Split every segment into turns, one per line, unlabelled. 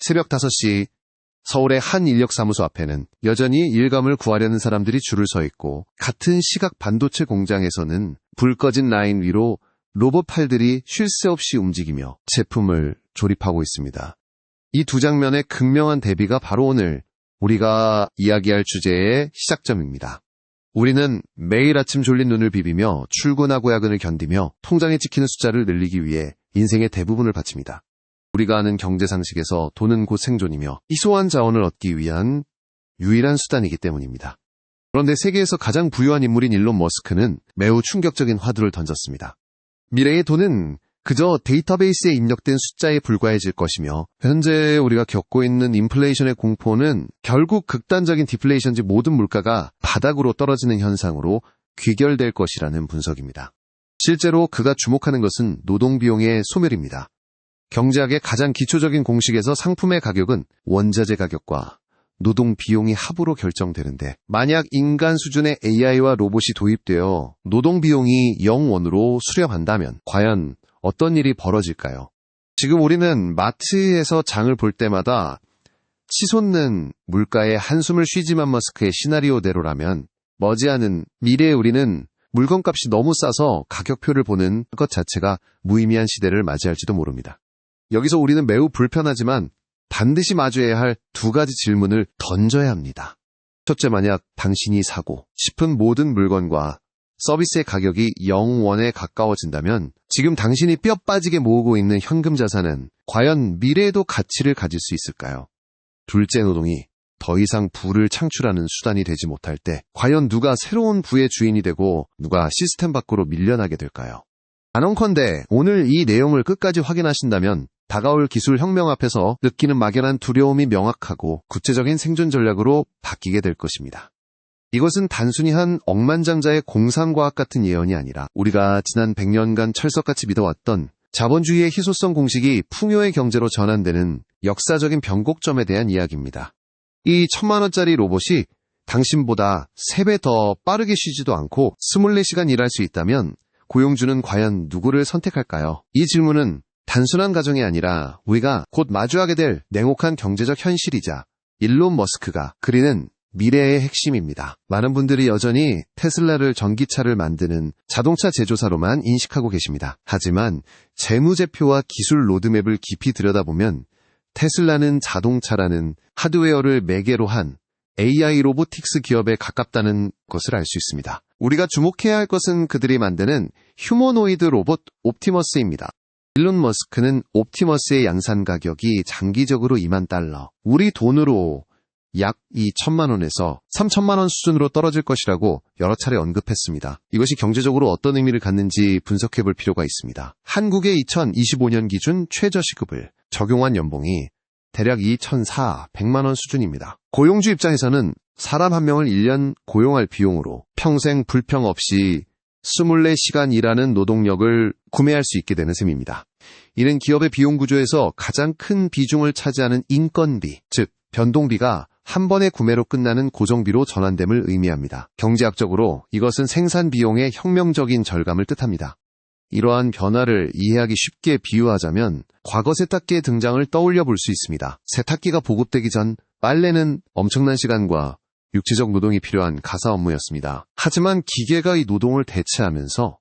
새벽 5시 서울의 한 인력사무소 앞에는 여전히 일감을 구하려는 사람들이 줄을 서 있고, 같은 시각 반도체 공장에서는 불 꺼진 라인 위로 로봇 팔들이 쉴 새 없이 움직이며 제품을 조립하고 있습니다. 이 두 장면의 극명한 대비가 바로 오늘 우리가 이야기할 주제의 시작점입니다. 우리는 매일 아침 졸린 눈을 비비며 출근하고 야근을 견디며 통장에 찍히는 숫자를 늘리기 위해 인생의 대부분을 바칩니다. 우리가 아는 경제 상식에서 돈은 곧 생존이며 희소한 자원을 얻기 위한 유일한 수단이기 때문입니다. 그런데 세계에서 가장 부유한 인물인 일론 머스크는 매우 충격적인 화두를 던졌습니다. 미래의 돈은 그저 데이터베이스에 입력된 숫자에 불과해질 것이며, 현재 우리가 겪고 있는 인플레이션의 공포는 결국 극단적인 디플레이션지 모든 물가가 바닥으로 떨어지는 현상으로 귀결될 것이라는 분석입니다. 실제로 그가 주목하는 것은 노동비용의 소멸입니다. 경제학의 가장 기초적인 공식에서 상품의 가격은 원자재 가격과 노동 비용이 합으로 결정되는데, 만약 인간 수준의 AI와 로봇이 도입되어 노동 비용이 0원으로 수렴한다면 과연 어떤 일이 벌어질까요? 지금 우리는 마트에서 장을 볼 때마다 치솟는 물가에 한숨을 쉬지만 머스크의 시나리오대로라면 머지않은 미래에 우리는 물건값이 너무 싸서 가격표를 보는 것 자체가 무의미한 시대를 맞이할지도 모릅니다. 여기서 우리는 매우 불편하지만 반드시 마주해야 할 두 가지 질문을 던져야 합니다. 첫째, 만약 당신이 사고 싶은 모든 물건과 서비스의 가격이 0원에 가까워진다면 지금 당신이 뼈 빠지게 모으고 있는 현금 자산은 과연 미래에도 가치를 가질 수 있을까요? 둘째, 노동이 더 이상 부를 창출하는 수단이 되지 못할 때 과연 누가 새로운 부의 주인이 되고 누가 시스템 밖으로 밀려나게 될까요? 단언컨대 오늘 이 내용을 끝까지 확인하신다면 다가올 기술 혁명 앞에서 느끼는 막연한 두려움이 명확하고 구체적인 생존 전략으로 바뀌게 될 것입니다. 이것은 단순히 한 억만장자의 공상과학 같은 예언이 아니라 우리가 지난 100년간 철석같이 믿어왔던 자본주의의 희소성 공식이 풍요의 경제로 전환되는 역사적인 변곡점에 대한 이야기입니다. 이 1000만원짜리 로봇이 당신보다 3배 더 빠르게 쉬지도 않고 24시간 일할 수 있다면 고용주는 과연 누구를 선택할까요? 이 질문은 단순한 가정이 아니라 우리가 곧 마주하게 될 냉혹한 경제적 현실이자 일론 머스크가 그리는 미래의 핵심입니다. 많은 분들이 여전히 테슬라를 전기차를 만드는 자동차 제조사로만 인식하고 계십니다. 하지만 재무제표와 기술 로드맵을 깊이 들여다보면 테슬라는 자동차라는 하드웨어를 매개로 한 AI 로보틱스 기업에 가깝다는 것을 알 수 있습니다. 우리가 주목해야 할 것은 그들이 만드는 휴머노이드 로봇 옵티머스입니다. 일론 머스크는 옵티머스의 양산 가격이 장기적으로 $20,000, 우리 돈으로 약 2천만원에서 3천만원 수준으로 떨어질 것이라고 여러 차례 언급했습니다. 이것이 경제적으로 어떤 의미를 갖는지 분석해 볼 필요가 있습니다. 한국의 2025년 기준 최저시급을 적용한 연봉이 대략 2,400만원 수준입니다. 고용주 입장에서는 사람 한 명을 1년 고용할 비용으로 평생 불평 없이 24시간 일하는 노동력을 구매할 수 있게 되는 셈입니다. 이는 기업의 비용 구조에서 가장 큰 비중을 차지하는 인건비, 즉 변동비가 한 번의 구매로 끝나는 고정비로 전환됨을 의미합니다. 경제학적으로 이것은 생산 비용의 혁명적인 절감을 뜻합니다. 이러한 변화를 이해하기 쉽게 비유하자면 과거 세탁기의 등장을 떠올려 볼 수 있습니다. 세탁기가 보급되기 전 빨래는 엄청난 시간과 육체적 노동이 필요한 가사 업무였습니다. 하지만 기계가 이 노동을 대체하면서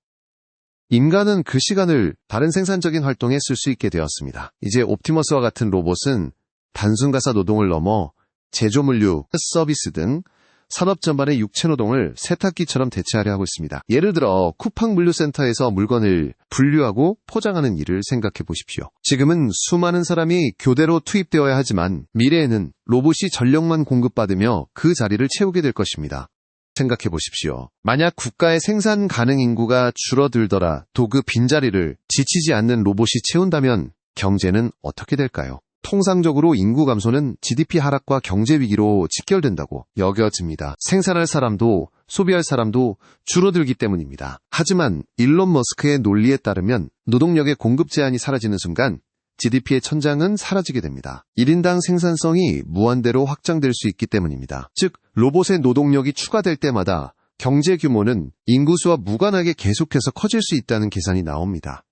인간은 그 시간을 다른 생산적인 활동에 쓸 수 있게 되었습니다. 이제 옵티머스와 같은 로봇은 단순 가사 노동을 넘어 제조물류, 서비스 등 산업 전반의 육체 노동을 세탁기처럼 대체하려 하고 있습니다. 예를 들어 쿠팡 물류센터에서 물건을 분류하고 포장하는 일을 생각해 보십시오. 지금은 수많은 사람이 교대로 투입되어야 하지만 미래에는 로봇이 전력만 공급받으며 그 자리를 채우게 될 것입니다. 생각해 보십시오. 만약 국가의 생산 가능 인구가 줄어들더라도 그 빈자리를 지치지 않는 로봇이 채운다면 경제는 어떻게 될까요? 통상적으로 인구 감소는 GDP 하락과 경제 위기로 직결된다고 여겨집니다. 생산할 사람도 소비할 사람도 줄어들기 때문입니다. 하지만 일론 머스크의 논리에 따르면 노동력의 공급 제한이 사라지는 순간 GDP의 천장은 사라지게 됩니다. 1인당 생산성이 무한대로 확장될 수 있기 때문입니다. 즉, 로봇의 노동력이 추가될 때마다 경제 규모는 인구수와 무관하게 계속해서 커질 수 있다는 계산이 나옵니다.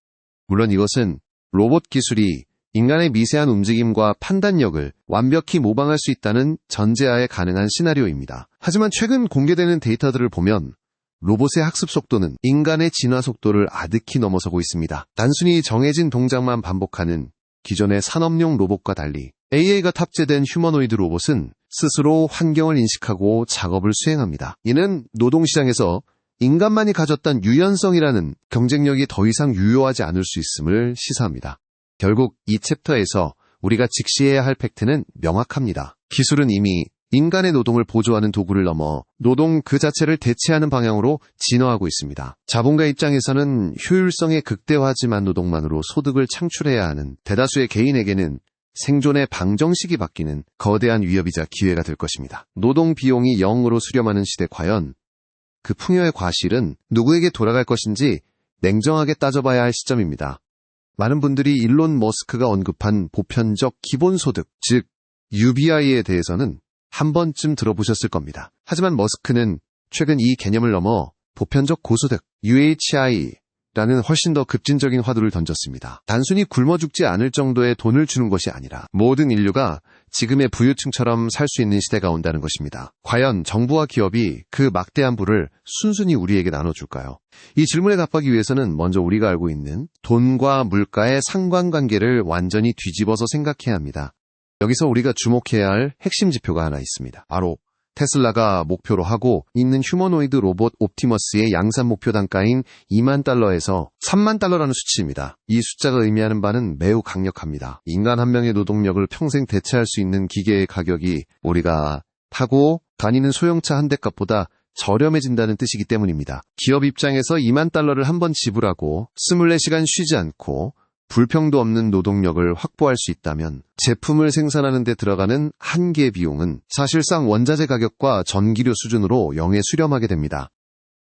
물론 이것은 로봇 기술이 인간의 미세한 움직임과 판단력을 완벽히 모방할 수 있다는 전제하에 가능한 시나리오입니다. 하지만 최근 공개되는 데이터들을 보면 로봇의 학습 속도는 인간의 진화 속도를 아득히 넘어서고 있습니다. 단순히 정해진 동작만 반복하는 기존의 산업용 로봇과 달리 AI가 탑재된 휴머노이드 로봇은 스스로 환경을 인식하고 작업을 수행합니다. 이는 노동시장에서 인간만이 가졌던 유연성이라는 경쟁력이 더 이상 유효하지 않을 수 있음을 시사합니다. 결국 이 챕터에서 우리가 직시해야 할 팩트는 명확합니다. 기술은 이미 인간의 노동을 보조하는 도구를 넘어 노동 그 자체를 대체하는 방향으로 진화하고 있습니다. 자본가 입장에서는 효율성의 극대화지만 노동만으로 소득을 창출해야 하는 대다수의 개인에게는 생존의 방정식이 바뀌는 거대한 위협이자 기회가 될 것입니다. 노동 비용이 0으로 수렴하는 시대 과연 그 풍요의 과실은 누구에게 돌아갈 것인지 냉정하게 따져봐야 할 시점입니다. 많은 분들이 일론 머스크가 언급한 보편적 기본소득, 즉 UBI에 대해서는 한 번쯤 들어보셨을 겁니다. 하지만 머스크는 최근 이 개념을 넘어 보편적 고소득, UHI라는 훨씬 더 급진적인 화두를 던졌습니다. 단순히 굶어 죽지 않을 정도의 돈을 주는 것이 아니라 모든 인류가 지금의 부유층처럼 살 수 있는 시대가 온다는 것입니다. 과연 정부와 기업이 그 막대한 부를 순순히 우리에게 나눠줄까요? 이 질문에 답하기 위해서는 먼저 우리가 알고 있는 돈과 물가의 상관관계를 완전히 뒤집어서 생각해야 합니다. 여기서 우리가 주목해야 할 핵심 지표가 하나 있습니다. 바로 테슬라가 목표로 하고 있는 휴머노이드 로봇 옵티머스의 양산 목표 단가인 2만 달러에서 3만 달러라는 수치입니다. 이 숫자가 의미하는 바는 매우 강력합니다. 인간 한 명의 노동력을 평생 대체할 수 있는 기계의 가격이 우리가 타고 다니는 소형차 한 대 값보다 저렴해진다는 뜻이기 때문입니다. 기업 입장에서 2만 달러를 한 번 지불하고 24시간 쉬지 않고 불평도 없는 노동력을 확보할 수 있다면 제품을 생산하는 데 들어가는 한 개의 비용은 사실상 원자재 가격과 전기료 수준으로 0에 수렴하게 됩니다.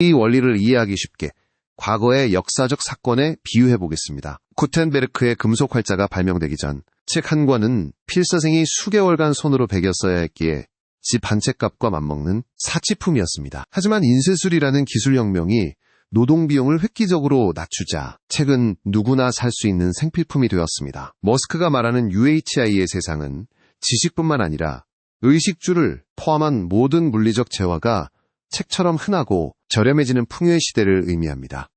이 원리를 이해하기 쉽게 과거의 역사적 사건에 비유해 보겠습니다. 구텐베르크의 금속 활자가 발명되기 전 책 한 권은 필사생이 수개월간 손으로 베겨 써야 했기에 집 한 채 값과 맞먹는 사치품이었습니다. 하지만 인쇄술이라는 기술혁명이 노동 비용을 획기적으로 낮추자 책은 누구나 살 수 있는 생필품이 되었습니다. 머스크가 말하는 UHI의 세상은 지식뿐만 아니라 의식주를 포함한 모든 물리적 재화가 책처럼 흔하고 저렴해지는 풍요의 시대를 의미합니다.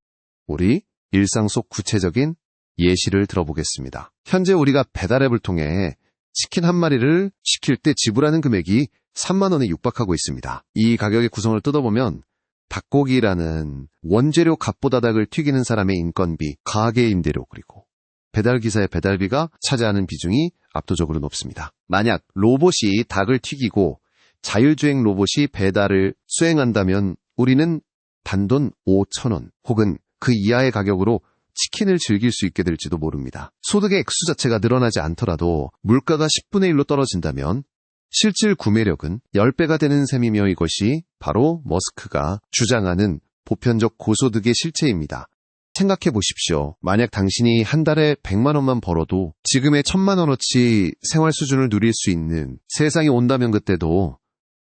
우리 일상 속 구체적인 예시를 들어보겠습니다. 현재 우리가 배달앱을 통해 치킨 한 마리를 시킬 때 지불하는 금액이 3만 원에 육박하고 있습니다. 이 가격의 구성을 뜯어보면 닭고기라는 원재료 값보다 닭을 튀기는 사람의 인건비, 가게 임대료, 그리고 배달기사의 배달비가 차지하는 비중이 압도적으로 높습니다. 만약 로봇이 닭을 튀기고 자율주행 로봇이 배달을 수행한다면 우리는 단돈 5,000원 혹은 그 이하의 가격으로 치킨을 즐길 수 있게 될지도 모릅니다. 소득의 액수 자체가 늘어나지 않더라도 물가가 10분의 1로 떨어진다면 실질 구매력은 10배가 되는 셈이며 이것이 바로 머스크가 주장하는 보편적 고소득의 실체입니다. 생각해 보십시오. 만약 당신이 한 달에 100만 원만 벌어도 지금의 1,000만 원어치 생활 수준을 누릴 수 있는 세상이 온다면 그때도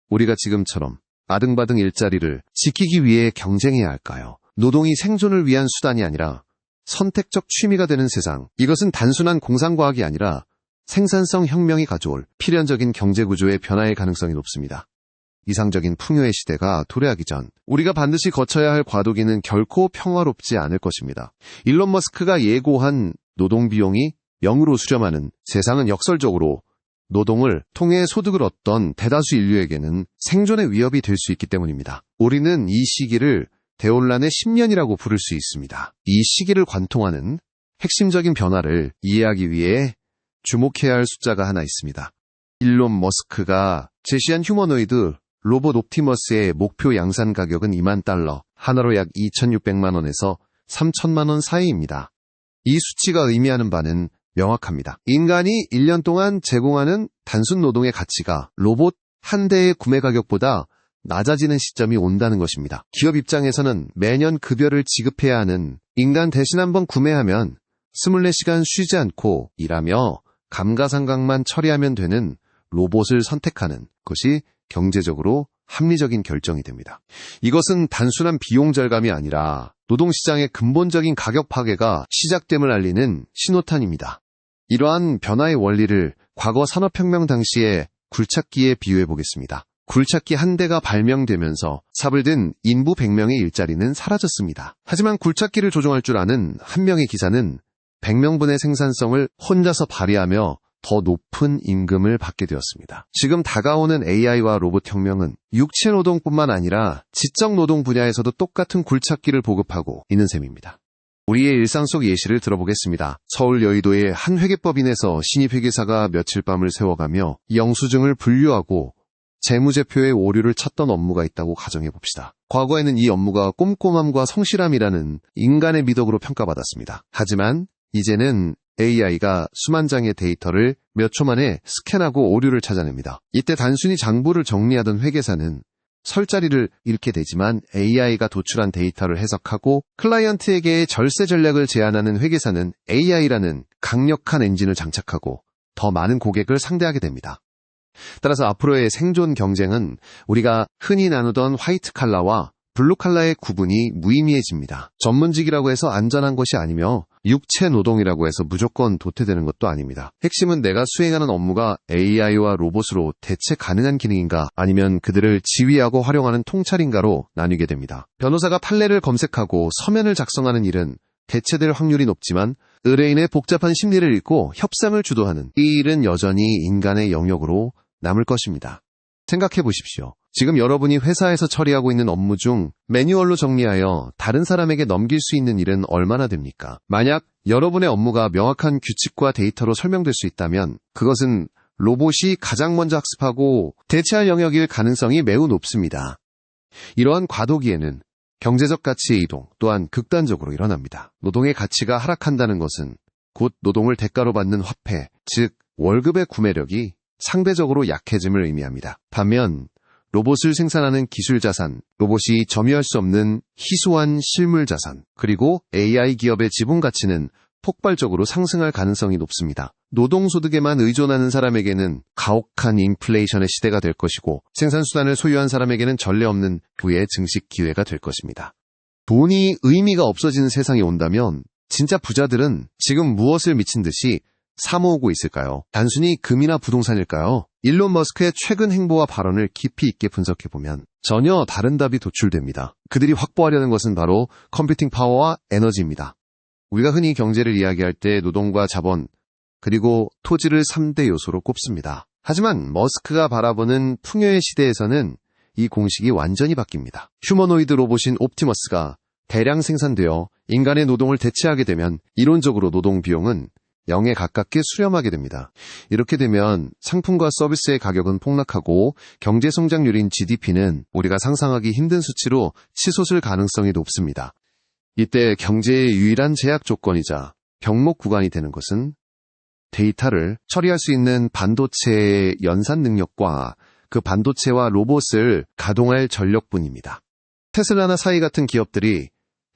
우리가 지금처럼 아등바등 일자리를 지키기 위해 경쟁해야 할까요? 노동이 생존을 위한 수단이 아니라 선택적 취미가 되는 세상. 이것은 단순한 공상과학이 아니라 생산성 혁명이 가져올 필연적인 경제구조의 변화의 가능성이 높습니다. 이상적인 풍요의 시대가 도래하기 전 우리가 반드시 거쳐야 할 과도기는 결코 평화롭지 않을 것입니다. 일론 머스크가 예고한 노동비용이 0으로 수렴하는 세상은 역설적으로 노동을 통해 소득을 얻던 대다수 인류에게는 생존의 위협이 될 수 있기 때문입니다. 우리는 이 시기를 대혼란의 10년이라고 부를 수 있습니다. 이 시기를 관통하는 핵심적인 변화를 이해하기 위해 주목해야 할 숫자가 하나 있습니다. 일론 머스크가 제시한 휴머노이드 로봇 옵티머스의 목표 양산 가격은 2만 달러, 하나로 약 2,600만 원에서 3,000만 원 사이입니다. 이 수치가 의미하는 바는 명확합니다. 인간이 1년 동안 제공하는 단순 노동의 가치가 로봇 한 대의 구매 가격보다 낮아지는 시점이 온다는 것입니다. 기업 입장에서는 매년 급여를 지급해야 하는 인간 대신 한번 구매하면 24시간 쉬지 않고 일하며 감가상각만 처리하면 되는 로봇을 선택하는 것이 경제적으로 합리적인 결정이 됩니다. 이것은 단순한 비용 절감이 아니라 노동시장의 근본적인 가격 파괴가 시작됨을 알리는 신호탄입니다. 이러한 변화의 원리를 과거 산업혁명 당시의 굴착기에 비유해 보겠습니다. 굴착기 한 대가 발명되면서 삽을 든 인부 100명의 일자리는 사라졌습니다. 하지만 굴착기를 조종할 줄 아는 한 명의 기사는 100명분의 생산성을 혼자서 발휘하며 더 높은 임금을 받게 되었습니다. 지금 다가오는 AI와 로봇 혁명은 육체 노동뿐만 아니라 지적 노동 분야에서도 똑같은 굴착기를 보급하고 있는 셈입니다. 우리의 일상 속 예시를 들어보겠습니다. 서울 여의도의 한 회계법인에서 신입 회계사가 며칠 밤을 새워가며 영수증을 분류하고 재무제표의 오류를 찾던 업무가 있다고 가정해봅시다. 과거에는 이 업무가 꼼꼼함과 성실함이라는 인간의 미덕으로 평가받았습니다. 하지만 이제는 AI가 수만 장의 데이터를 몇 초 만에 스캔하고 오류를 찾아냅니다. 이때 단순히 장부를 정리하던 회계사는 설 자리를 잃게 되지만 AI가 도출한 데이터를 해석하고 클라이언트에게의 절세 전략을 제안하는 회계사는 AI라는 강력한 엔진을 장착하고 더 많은 고객을 상대하게 됩니다. 따라서 앞으로의 생존 경쟁은 우리가 흔히 나누던 화이트 칼라와 블루 칼라의 구분이 무의미해집니다. 전문직이라고 해서 안전한 것이 아니며 육체 노동이라고 해서 무조건 도태되는 것도 아닙니다. 핵심은 내가 수행하는 업무가 AI와 로봇으로 대체 가능한 기능인가 아니면 그들을 지휘하고 활용하는 통찰인가로 나뉘게 됩니다. 변호사가 판례를 검색하고 서면을 작성하는 일은 대체될 확률이 높지만 의뢰인의 복잡한 심리를 읽고 협상을 주도하는 이 일은 여전히 인간의 영역으로 남을 것입니다. 생각해 보십시오. 지금 여러분이 회사에서 처리하고 있는 업무 중 매뉴얼로 정리하여 다른 사람에게 넘길 수 있는 일은 얼마나 됩니까? 만약 여러분의 업무가 명확한 규칙과 데이터로 설명될 수 있다면 그것은 로봇이 가장 먼저 학습하고 대체할 영역일 가능성이 매우 높습니다. 이러한 과도기에는 경제적 가치의 이동 또한 극단적으로 일어납니다. 노동의 가치가 하락한다는 것은 곧 노동을 대가로 받는 화폐, 즉 월급의 구매력이 상대적으로 약해짐을 의미합니다. 반면 로봇을 생산하는 기술 자산, 로봇이 점유할 수 없는 희소한 실물 자산, 그리고 AI 기업의 지분 가치는 폭발적으로 상승할 가능성이 높습니다. 노동소득에만 의존하는 사람에게는 가혹한 인플레이션의 시대가 될 것이고 생산수단을 소유한 사람에게는 전례 없는 부의 증식 기회가 될 것입니다. 돈이 의미가 없어지는 세상이 온다면 진짜 부자들은 지금 무엇을 미친 듯이 사모으고 있을까요? 단순히 금이나 부동산일까요? 일론 머스크의 최근 행보와 발언을 깊이 있게 분석해보면 전혀 다른 답이 도출됩니다. 그들이 확보하려는 것은 바로 컴퓨팅 파워와 에너지입니다. 우리가 흔히 경제를 이야기할 때 노동과 자본, 그리고 토지를 3대 요소로 꼽습니다. 하지만 머스크가 바라보는 풍요의 시대에서는 이 공식이 완전히 바뀝니다. 휴머노이드 로봇인 옵티머스가 대량 생산되어 인간의 노동을 대체하게 되면 이론적으로 노동 비용은 0에 가깝게 수렴하게 됩니다. 이렇게 되면 상품과 서비스의 가격은 폭락하고 경제 성장률인 GDP는 우리가 상상하기 힘든 수치로 치솟을 가능성이 높습니다. 이때 경제의 유일한 제약 조건이자 병목 구간이 되는 것은 데이터를 처리할 수 있는 반도체의 연산 능력과 그 반도체와 로봇을 가동할 전력뿐입니다. 테슬라나 사이 같은 기업들이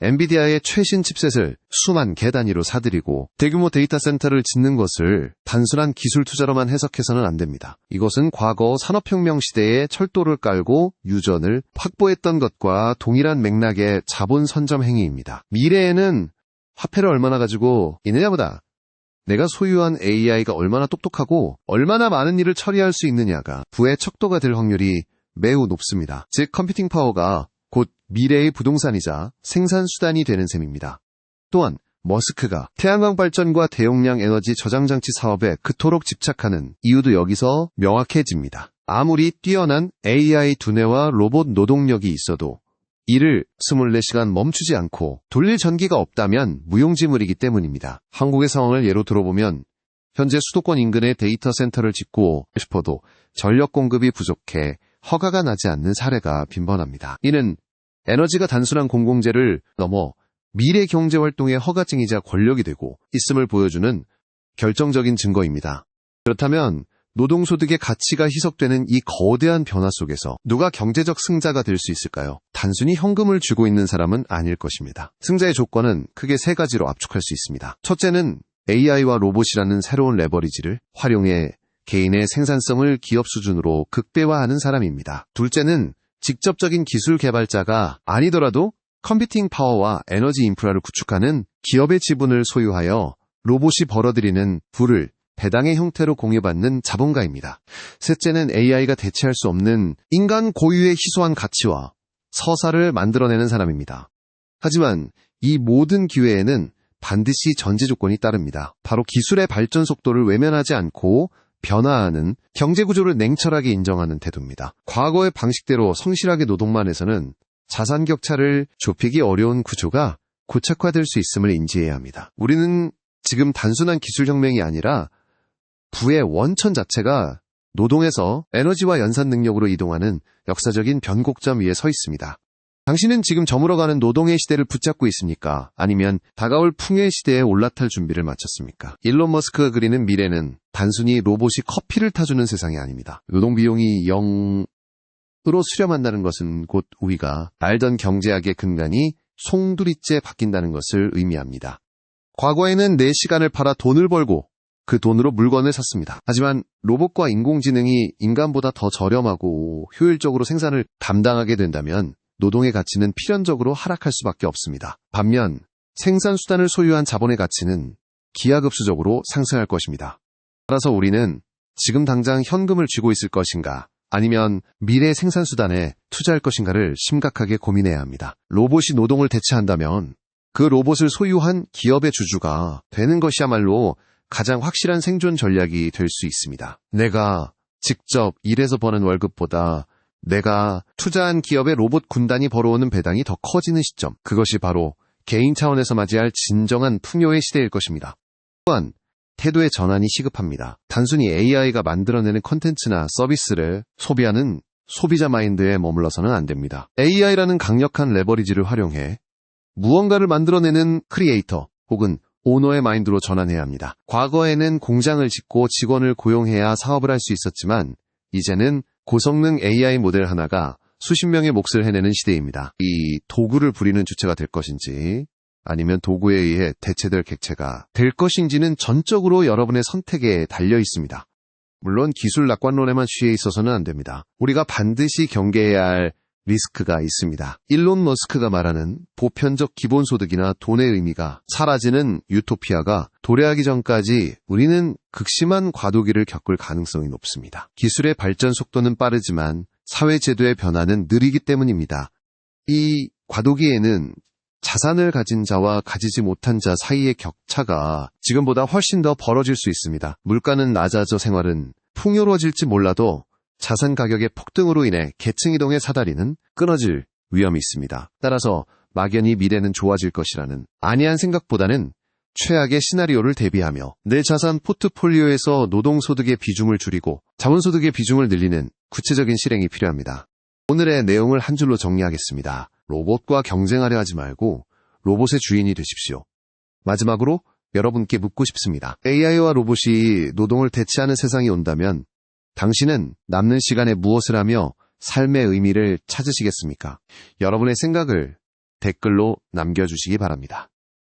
엔비디아의 최신 칩셋을 수만 개 단위로 사들이고 대규모 데이터 센터를 짓는 것을 단순한 기술 투자로만 해석해서는 안 됩니다. 이것은 과거 산업혁명 시대에 철도를 깔고 유전을 확보했던 것과 동일한 맥락의 자본 선점 행위입니다. 미래에는 화폐를 얼마나 가지고 있느냐보다 내가 소유한 AI가 얼마나 똑똑하고 얼마나 많은 일을 처리할 수 있느냐가 부의 척도가 될 확률이 매우 높습니다. 즉 컴퓨팅 파워가 곧 미래의 부동산이자 생산수단이 되는 셈입니다. 또한 머스크가 태양광 발전과 대용량 에너지 저장장치 사업에 그토록 집착하는 이유도 여기서 명확해집니다. 아무리 뛰어난 AI 두뇌와 로봇 노동력이 있어도 이를 24시간 멈추지 않고 돌릴 전기가 없다면 무용지물이기 때문입니다. 한국의 상황을 예로 들어보면 현재 수도권 인근에 데이터 센터를 짓고 싶어도 전력 공급이 부족해 허가가 나지 않는 사례가 빈번합니다. 이는 에너지가 단순한 공공재를 넘어 미래 경제활동의 허가증이자 권력이 되고 있음을 보여주는 결정적인 증거입니다. 그렇다면 노동소득의 가치가 희석되는 이 거대한 변화 속에서 누가 경제적 승자가 될 수 있을까요? 단순히 현금을 쥐고 있는 사람은 아닐 것입니다. 승자의 조건은 크게 세 가지로 압축할 수 있습니다. 첫째는 AI와 로봇이라는 새로운 레버리지를 활용해 개인의 생산성을 기업 수준으로 극대화하는 사람입니다. 둘째는 직접적인 기술 개발자가 아니더라도 컴퓨팅 파워와 에너지 인프라를 구축하는 기업의 지분을 소유하여 로봇이 벌어들이는 부를 배당의 형태로 공유받는 자본가입니다. 셋째는 AI가 대체할 수 없는 인간 고유의 희소한 가치와 서사를 만들어내는 사람입니다. 하지만 이 모든 기회에는 반드시 전제 조건이 따릅니다. 바로 기술의 발전 속도를 외면하지 않고 변화하는 경제구조를 냉철하게 인정하는 태도입니다. 과거의 방식대로 성실하게 노동만 해서는 자산 격차를 좁히기 어려운 구조가 고착화될 수 있음을 인지해야 합니다. 우리는 지금 단순한 기술혁명이 아니라 부의 원천 자체가 노동에서 에너지와 연산 능력으로 이동하는 역사적인 변곡점 위에 서 있습니다. 당신은 지금 저물어가는 노동의 시대를 붙잡고 있습니까? 아니면 다가올 풍요의 시대에 올라탈 준비를 마쳤습니까? 일론 머스크가 그리는 미래는 단순히 로봇이 커피를 타주는 세상이 아닙니다. 노동 비용이 0으로 수렴한다는 것은 곧 우리가 알던 경제학의 근간이 송두리째 바뀐다는 것을 의미합니다. 과거에는 내 시간을 팔아 돈을 벌고 그 돈으로 물건을 샀습니다. 하지만 로봇과 인공지능이 인간보다 더 저렴하고 효율적으로 생산을 담당하게 된다면 노동의 가치는 필연적으로 하락할 수밖에 없습니다. 반면 생산수단을 소유한 자본의 가치는 기하급수적으로 상승할 것입니다. 따라서 우리는 지금 당장 현금을 쥐고 있을 것인가 아니면 미래 생산수단에 투자할 것인가를 심각하게 고민해야 합니다. 로봇이 노동을 대체한다면 그 로봇을 소유한 기업의 주주가 되는 것이야말로 가장 확실한 생존 전략이 될 수 있습니다. 내가 직접 일해서 버는 월급보다 내가 투자한 기업의 로봇 군단이 벌어오는 배당이 더 커지는 시점, 그것이 바로 개인 차원에서 맞이할 진정한 풍요의 시대일 것입니다. 또한 태도의 전환이 시급합니다. 단순히 AI가 만들어내는 콘텐츠나 서비스를 소비하는 소비자 마인드에 머물러서는 안 됩니다. AI라는 강력한 레버리지를 활용해 무언가를 만들어내는 크리에이터 혹은 오너의 마인드로 전환해야 합니다. 과거에는 공장을 짓고 직원을 고용해야 사업을 할 수 있었지만 이제는 고성능 AI 모델 하나가 수십 명의 몫을 해내는 시대입니다. 이 도구를 부리는 주체가 될 것인지 아니면 도구에 의해 대체될 객체가 될 것인지는 전적으로 여러분의 선택에 달려 있습니다. 물론 기술 낙관론에만 취해 있어서는 안 됩니다. 우리가 반드시 경계해야 할 리스크가 있습니다. 일론 머스크가 말하는 보편적 기본소득이나 돈의 의미가 사라지는 유토피아가 도래하기 전까지 우리는 극심한 과도기를 겪을 가능성이 높습니다. 기술의 발전 속도는 빠르지만 사회제도의 변화는 느리기 때문입니다. 이 과도기에는 자산을 가진 자와 가지지 못한 자 사이의 격차가 지금보다 훨씬 더 벌어질 수 있습니다. 물가는 낮아져 생활은 풍요로워질지 몰라도 자산 가격의 폭등으로 인해 계층 이동의 사다리는 끊어질 위험이 있습니다. 따라서 막연히 미래는 좋아질 것이라는 안이한 생각보다는 최악의 시나리오를 대비하며 내 자산 포트폴리오에서 노동소득의 비중을 줄이고 자본소득의 비중을 늘리는 구체적인 실행이 필요합니다. 오늘의 내용을 한 줄로 정리하겠습니다. 로봇과 경쟁하려 하지 말고 로봇의 주인이 되십시오. 마지막으로 여러분께 묻고 싶습니다. AI와 로봇이 노동을 대체하는 세상이 온다면 당신은 남는 시간에 무엇을 하며 삶의 의미를 찾으시겠습니까? 여러분의 생각을 댓글로 남겨주시기 바랍니다.